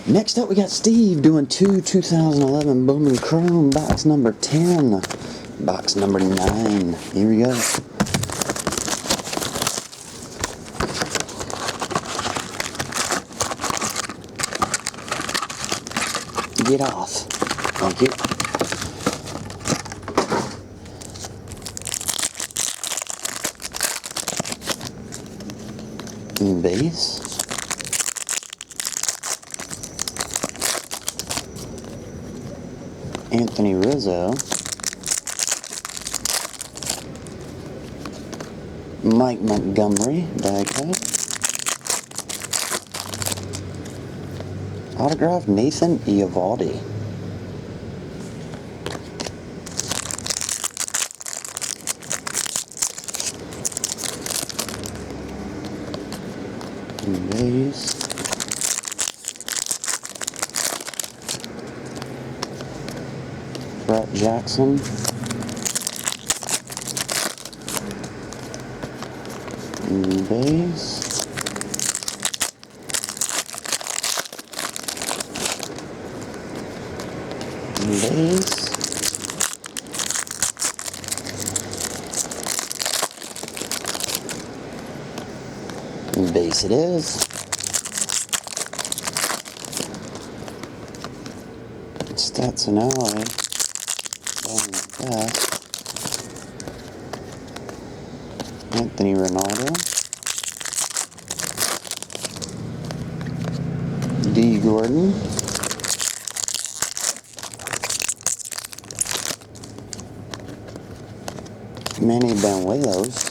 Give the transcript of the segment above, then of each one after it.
Next up, we got Steve doing 2011 Bowman Chrome box number 10. Box number 9. Here we go. Get off. Thank you. Base. Anthony Rizzo. Mike Montgomery, die cut. Autograph Nathan Eovaldi. Base. Brett Jackson. Base. Base. Base it is. Stetson Alley. Best. Anthony Ronaldo. D. Gordon. Manny Banuelos.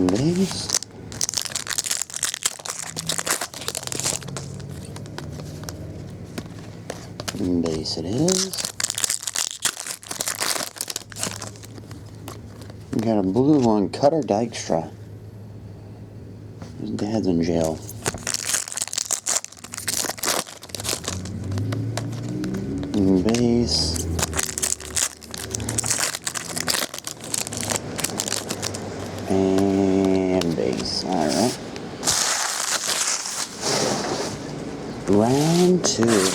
Base. Base it is. We got a blue one, Cutter Dykstra. His dad's in jail. Base. And base. Alright. Round 2.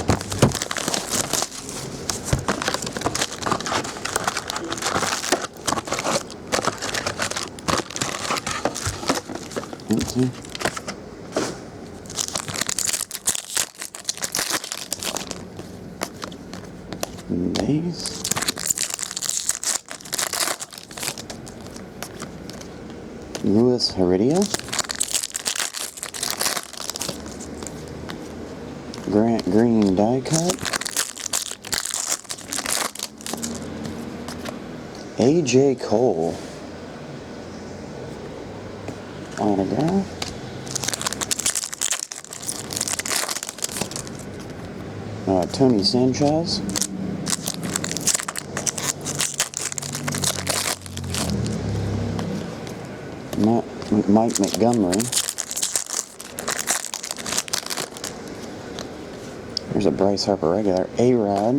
Base. Luis Heredia. Grant Green die cut. AJ Cole. Autograph. Tony Sanchez. Mike Montgomery. There's a Bryce Harper regular. A-Rod.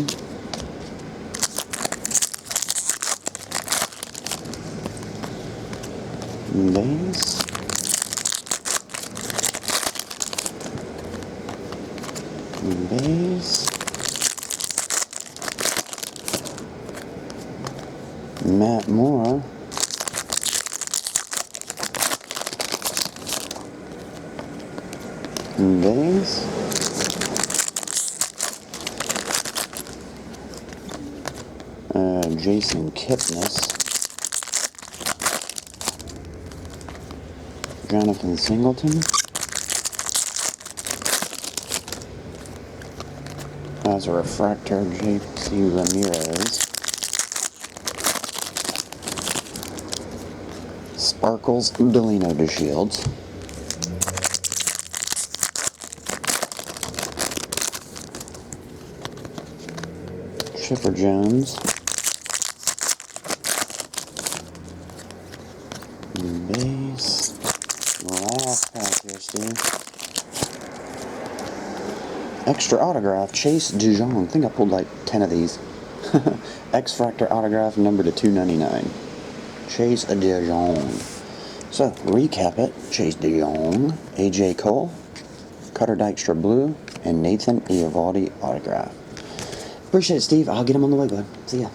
Base. Base. Matt Moore. Base. Jason Kipnis. Jonathan Singleton. As a refractor, J.C. Ramirez. Sparkles, Delino DeShields. Chipper Jones. Base. Last pack here, Steve. Extra autograph, Chase Dijon. I think I pulled like 10 of these. X-Fractor autograph, number to 299. Chase Dijon. So, recap it. Chase DeYoung, AJ Cole, Cutter Dykstra Blue, and Nathan Eovaldi autograph. Appreciate it, Steve. I'll get him on the way, bud. See ya.